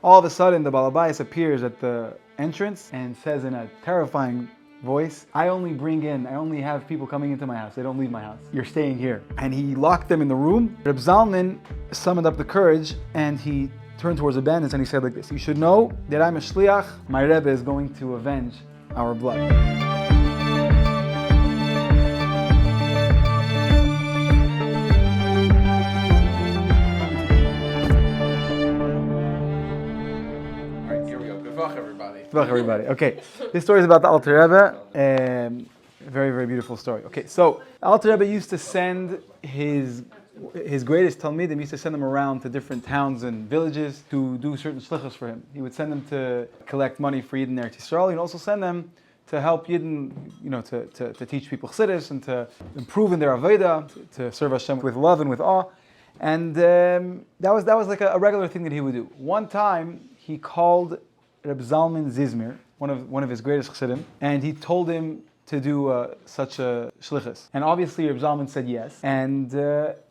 All of a sudden, the Balabais appears at the entrance and says in a terrifying voice, I only have people coming into my house. They don't leave my house. You're staying here. And he locked them in the room. Reb Zalman summoned up the courage and he turned towards the bandits and he said like this, you should know that I'm a shliach. My Rebbe is going to avenge our blood. Everybody. Okay, this story is about the Alter Rebbe. Very, very beautiful story. Okay, so Alter Rebbe used to send his greatest talmidim, he used to send them around to different towns and villages to do certain shlichus for him. He would send them to collect money for Yidden Eretz Yisrael. He'd also send them to help Yidden, to teach people chassidus and to improve in their avodah, to serve Hashem with love and with awe. And that was like a regular thing that he would do. One time he called Reb Zalman Zizmir, one of his greatest chassidim, and he told him to do such a shlichus. And obviously Reb Zalman said yes. And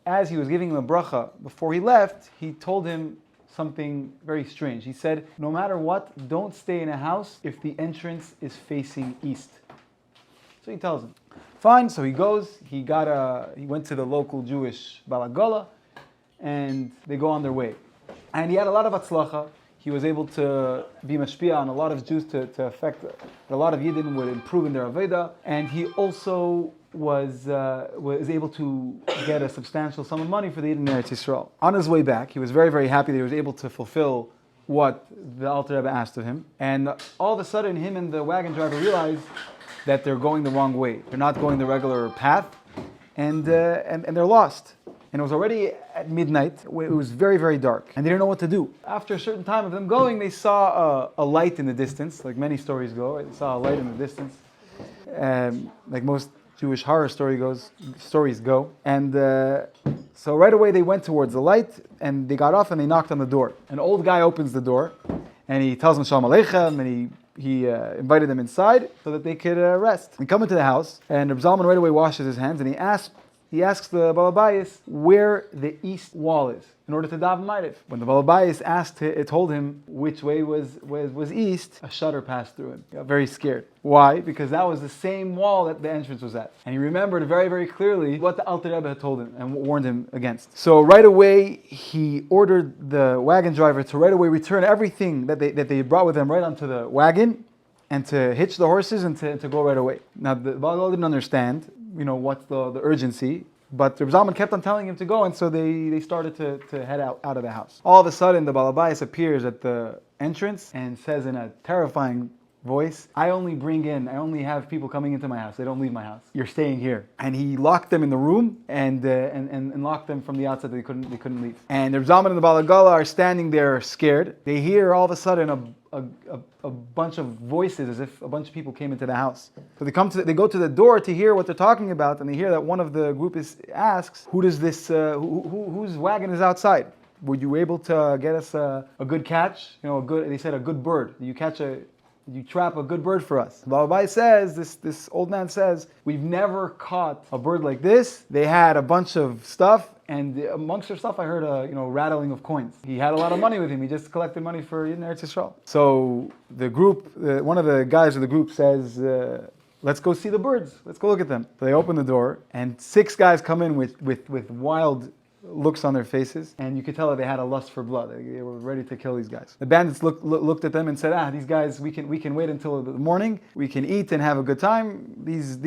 as he was giving him a bracha before he left, he told him something very strange. He said, no matter what, don't stay in a house if the entrance is facing east. So he tells him. Fine, so he goes, he went to the local Jewish balagola, and they go on their way. And he had a lot of atzlacha. He was able to be mashpia on a lot of Jews to affect that a lot of Yidden would improve in their Aveda, and he also was able to get a substantial sum of money for the Yidden Eretz Yisrael. On his way back, he was very, very happy that he was able to fulfill what the Alter Rebbe asked of him, and all of a sudden him and the wagon driver realized that they're going the wrong way. They're not going the regular path, and they're lost. And it was already at midnight. It was very, very dark. And they didn't know what to do. After a certain time of them going, they saw a light in the distance, like many stories go. Right? They saw a light in the distance, like most Jewish horror stories go. And so right away they went towards the light, and they got off and they knocked on the door. An old guy opens the door, and he tells them Shalom Aleichem, and he invited them inside so that they could rest. They come into the house, and Reb Zalman right away washes his hands, and he asks the Balabayas where the east wall is in order to daven Ma'ariv. When the Balabayas told him which way was east, a shudder passed through him. He got very scared. Why? Because that was the same wall that the entrance was at. And he remembered very, very clearly what the Alter Rebbe had told him and warned him against. So right away, he ordered the wagon driver to right away return everything that they brought with them right onto the wagon, and to hitch the horses and to go right away. Now the Balagol didn't understand, what's the urgency, but Reb Zalman kept on telling him to go, and so they started to head out of the house. All of a sudden, the Balabais appears at the entrance and says in a terrifying voice, I only have people coming into my house. They don't leave my house. You're staying here. And he locked them in the room and locked them from the outside. They couldn't leave. And Reb Zalman and the Balagala are standing there scared. They hear all of a sudden a bunch of voices, as if a bunch of people came into the house. So they go to the door to hear what they're talking about, and they hear that one of the group asks, whose wagon is outside? Were you able to get us a good catch? They said a good bird. You trap a good bird for us. Balabai says, this old man says, we've never caught a bird like this. They had a bunch of stuff, and amongst their stuff I heard a rattling of coins. He had a lot of money with him. He just collected money for Yidden Eretz Yisrael. So the group, one of the guys of the group says, let's go see the birds. Let's go look at them. So they open the door, and 6 guys come in with wild looks on their faces, and you could tell that they had a lust for blood. They were ready to kill these guys. The bandits looked at them and said, these guys, we can wait until the morning. We can eat and have a good time. These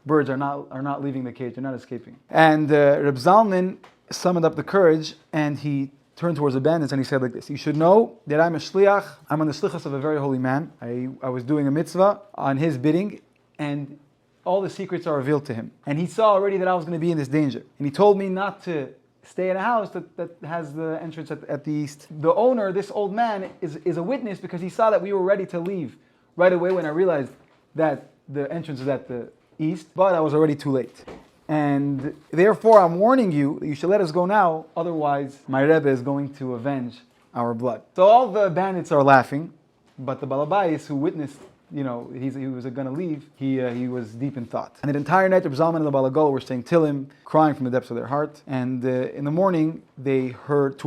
birds are not leaving the cage. They're not escaping. And Reb Zalman summoned up the courage, and he turned towards the bandits and he said like this, you should know that I'm a shliach. I'm on the shlichus of a very holy man. I was doing a mitzvah on his bidding, and all the secrets are revealed to him. And he saw already that I was going to be in this danger. And he told me not to stay in a house that has the entrance at the east. The owner, this old man, is a witness because he saw that we were ready to leave right away when I realized that the entrance is at the east, but I was already too late. And therefore I'm warning you that you should let us go now, otherwise my Rebbe is going to avenge our blood. So all the bandits are laughing, but the Balabais who witnessed he was going to leave, he was deep in thought. And the entire night, Reb Zalman and the Balagol were saying Tillim, crying from the depths of their heart. And in the morning, they heard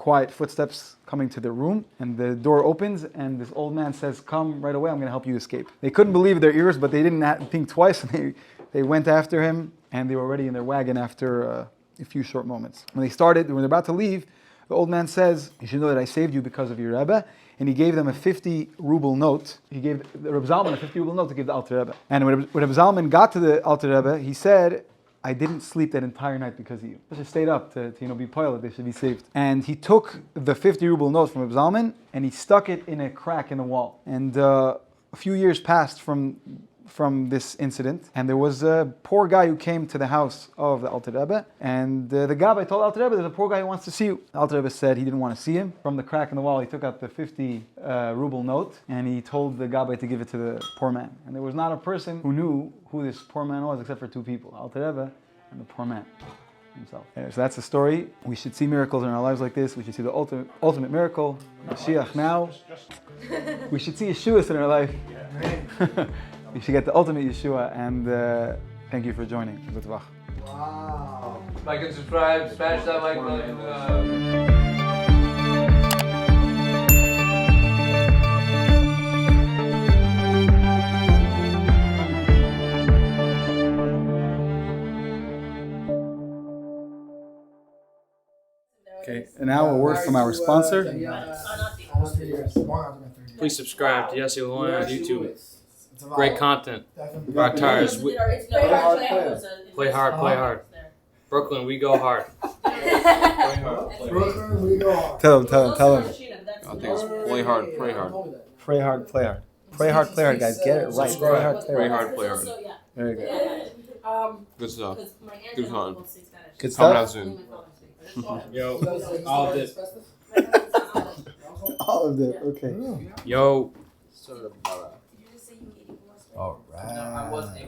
quiet footsteps coming to their room, and the door opens, and this old man says, "Come right away, I'm going to help you escape." They couldn't believe their ears, but they didn't think twice, and they went after him, and they were already in their wagon after a few short moments. When they're about to leave, the old man says, "You should know that I saved you because of your Rebbe." And he gave them a 50 ruble note. He gave the Reb Zalman a 50 ruble note to give the Alter Rebbe. And when Reb Zalman got to the Alter Rebbe, he said, "I didn't sleep that entire night because of you. I just stayed up to be pilot. They should be saved." And he took the 50 ruble note from Reb Zalman and he stuck it in a crack in the wall. And a few years passed from this incident, and there was a poor guy who came to the house of the Alter Rebbe, and the Gabbai told Alter Rebbe, "There's a poor guy who wants to see you." Alter Rebbe said he didn't want to see him. From the crack in the wall, he took out the 50 ruble note, and he told the Gabbai to give it to the poor man. And there was not a person who knew who this poor man was except for two people, Alter Rebbe and the poor man himself. Anyway, so that's the story. We should see miracles in our lives like this. We should see the ultimate miracle, Mashiach now. We should see Yeshuas in our life. You should get the ultimate Yeshua, and thank you for joining. Wow. Like and subscribe, smash that like button. Okay, and now a word from our sponsor. Almost 3 years. Please subscribe to Yossi Lohan on YouTube. Great content. Rock tires. Play hard, play hard. Brooklyn, we go hard. Brooklyn, we go hard. Tell him. I think it's play hard, pray hard. Pray hard, play hard. Pray hard, play hard, guys. Get it right. Pray hard, play Pray hard. hard, play hard. Very good. Good stuff. Good fun. Good Coming out stuff. soon. Yo, all of this. All of it. Okay. Yo. All right.